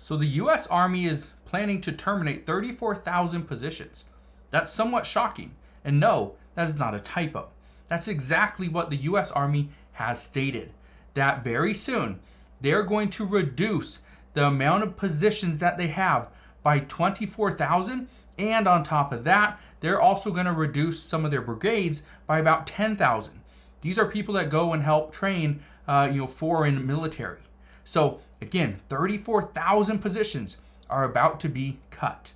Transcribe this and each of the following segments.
So the U.S. Army is planning to terminate 34,000 positions. That's somewhat shocking. And no, that is not a typo. That's exactly what the U.S. Army has stated. That very soon, they're going to reduce the amount of positions that they have by 24,000. And on top of that, they're also going to reduce some of their brigades by about 10,000. These are people that go and help train foreign military. So again, 34,000 positions are about to be cut.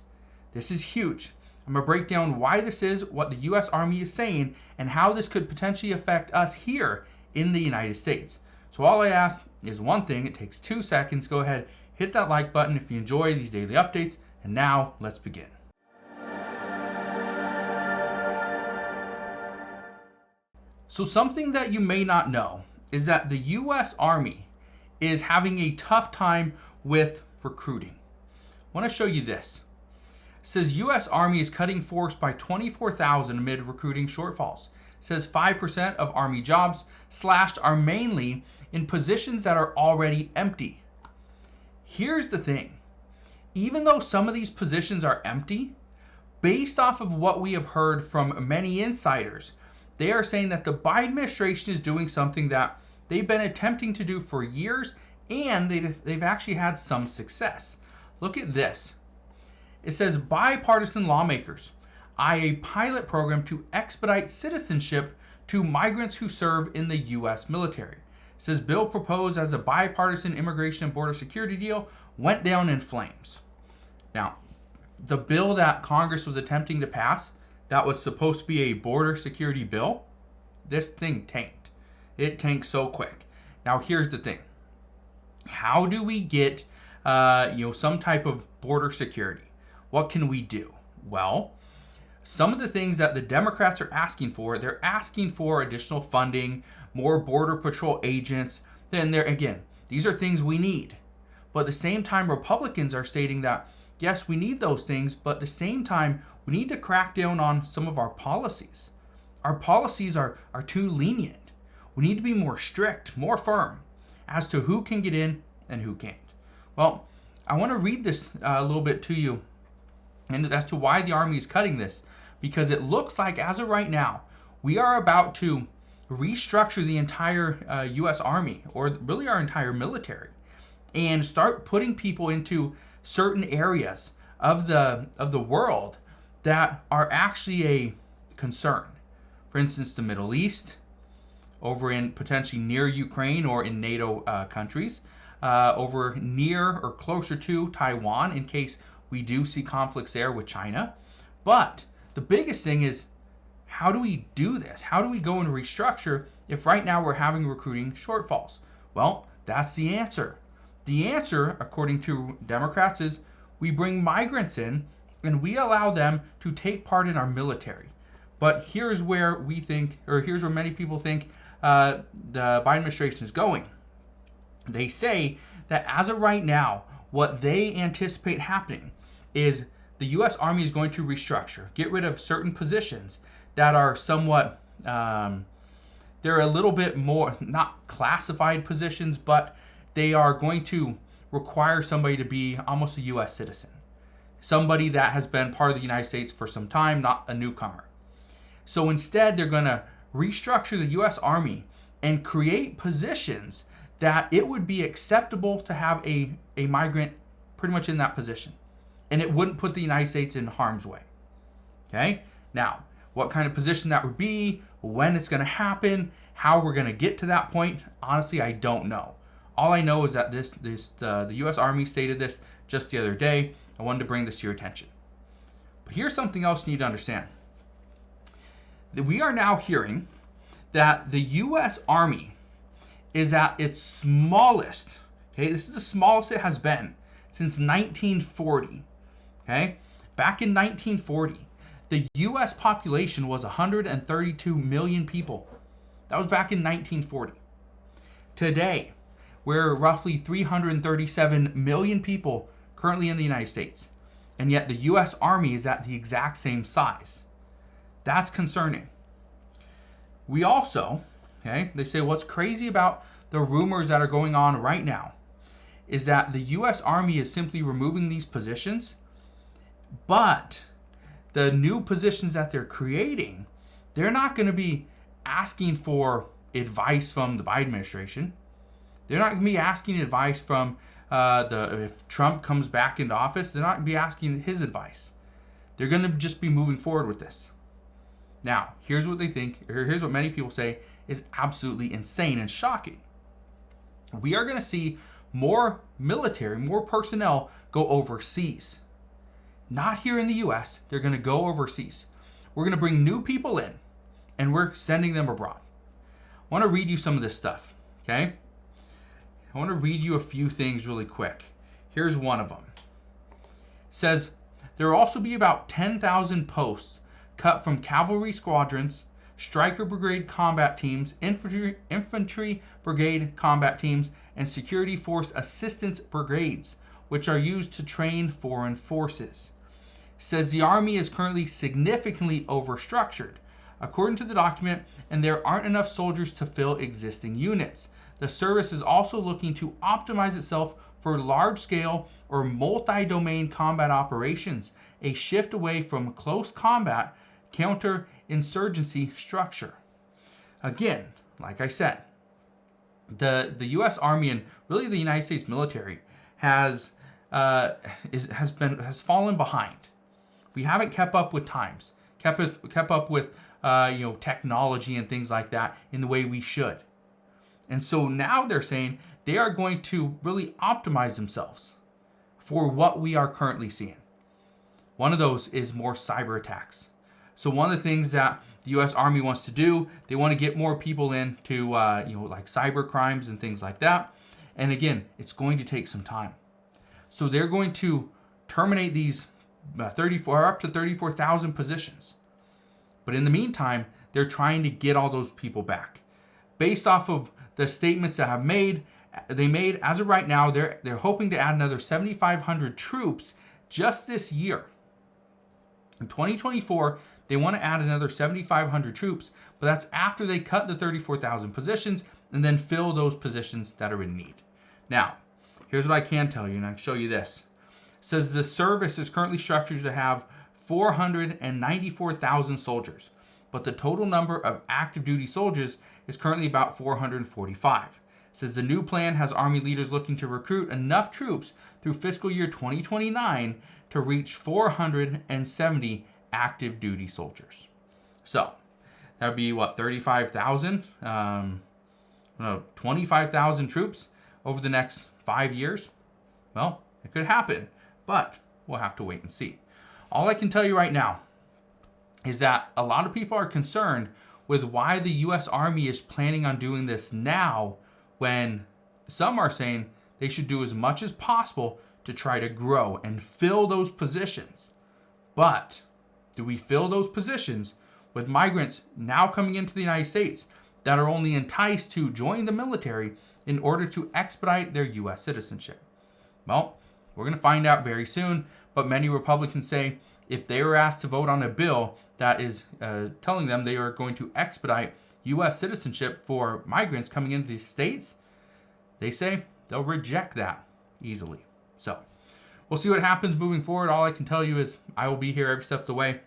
This is huge. I'm going to break down why this is, what the U.S. Army is saying, and how this could potentially affect us here in the United States. So all I ask is one thing. It takes 2 seconds. Go ahead, hit that like button if you enjoy these daily updates. And now let's begin. So something that you may not know is that the U.S. Army is having a tough time with recruiting. I want to show you this. It says U.S. Army is cutting force by 24,000 amid recruiting shortfalls. It says 5% of Army jobs slashed are mainly in positions that are already empty. Here's the thing. Even though some of these positions are empty, based off of what we have heard from many insiders, they are saying that the Biden administration is doing something that they've been attempting to do for years, and they've actually had some success. Look at this. It says bipartisan lawmakers eye a pilot program to expedite citizenship to migrants who serve in the U.S. military. It says bill proposed as a bipartisan immigration and border security deal went down in flames. Now, the bill that Congress was attempting to pass that was supposed to be a border security bill, this thing tanked. It tanked so quick. Now, here's the thing. How do we get some type of border security? What can we do? Well, some of the things that the Democrats are asking for, they're asking for additional funding, more border patrol agents. Then these are things we need. But at the same time, Republicans are stating that, yes, we need those things, but at the same time, we need to crack down on some of our policies. Our policies are too lenient. We need to be more strict, more firm as to who can get in and who can't. Well, I want to read this a little bit to you and as to why the Army is cutting this, because it looks like as of right now, we are about to restructure the entire U.S. Army, or really our entire military, and start putting people into certain areas of the world that are actually a concern. For instance, the Middle East, over in potentially near Ukraine or in NATO countries, over near or closer to Taiwan in case we do see conflicts there with China. But the biggest thing is, how do we do this? How do we go and restructure if right now we're having recruiting shortfalls? Well, that's the answer. The answer, according to Democrats, is we bring migrants in and we allow them to take part in our military. But here's where we think, or here's where many people think the Biden administration is going. They say that as of right now, what they anticipate happening is the U.S. Army is going to restructure, get rid of certain positions that are somewhat, they're a little bit more, not classified positions, but they are going to require somebody to be almost a U.S. citizen. Somebody that has been part of the United States for some time, not a newcomer. So instead, they're going to restructure the U.S. Army and create positions that it would be acceptable to have a migrant pretty much in that position. And it wouldn't put the United States in harm's way. Okay? Now, what kind of position that would be, when it's going to happen, how we're going to get to that point, honestly, I don't know. All I know is that the U.S. Army stated this just the other day. I wanted to bring this to your attention. But here's something else you need to understand. That we are now hearing that the U.S. Army is at its smallest. Okay, this is the smallest it has been since 1940. Okay, back in 1940, the U.S. population was 132 million people. That was back in 1940. Today, we're roughly 337 million people currently in the United States. And yet the U.S. Army is at the exact same size. That's concerning. We also, they say what's crazy about the rumors that are going on right now is that the U.S. Army is simply removing these positions, but the new positions that they're creating, they're not going to be asking for advice from the Biden administration. They're not going to be asking advice from if Trump comes back into office. They're not going to be asking his advice. They're going to just be moving forward with this. Now, here's what they think, or here's what many people say is absolutely insane and shocking. We are going to see more military, more personnel go overseas. Not here in the U.S. They're going to go overseas. We're going to bring new people in, and we're sending them abroad. I want to read you some of this stuff, okay? I want to read you a few things really quick. Here's one of them. It says, there will also be about 10,000 posts cut from cavalry squadrons, Stryker Brigade combat teams, infantry brigade combat teams, and security force assistance brigades, which are used to train foreign forces. It says the Army is currently significantly overstructured, according to the document, and there aren't enough soldiers to fill existing units. The service is also looking to optimize itself for large-scale or multi-domain combat operations, a shift away from close combat counterinsurgency structure. Again, like I said, the U.S. Army and really the United States military has fallen behind. We haven't kept up with times, kept up with technology and things like that in the way we should. And so now they're saying they are going to really optimize themselves for what we are currently seeing. One of those is more cyber attacks. So one of the things that the U.S. Army wants to do, they want to get more people into like cyber crimes and things like that. And again, it's going to take some time. So they're going to terminate these up to 34,000 positions. But in the meantime, they're trying to get all those people back. Based off of the statements that they made as of right now, they're hoping to add another 7,500 troops just this year. In 2024, they want to add another 7,500 troops, but that's after they cut the 34,000 positions and then fill those positions that are in need. Now, here's what I can tell you, and I can show you this. It says the service is currently structured to have 494,000 soldiers, but the total number of active duty soldiers is currently about 445. It says the new plan has Army leaders looking to recruit enough troops through fiscal year 2029 to reach 470 active duty soldiers. So that would be 35,000, 25,000 troops over the next 5 years. Well, it could happen, but we'll have to wait and see. All I can tell you right now is that a lot of people are concerned with why the U.S. Army is planning on doing this now, when some are saying they should do as much as possible to try to grow and fill those positions. But do we fill those positions with migrants now coming into the United States that are only enticed to join the military in order to expedite their U.S. citizenship? Well, we're going to find out very soon, but many Republicans say if they were asked to vote on a bill that is telling them they are going to expedite U.S. citizenship for migrants coming into the states, they say they'll reject that easily. So we'll see what happens moving forward. All I can tell you is I will be here every step of the way.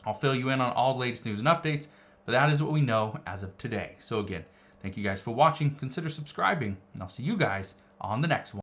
I'll fill you in on all the latest news and updates, but that is what we know as of today. So again, thank you guys for watching. Consider subscribing, and I'll see you guys on the next one.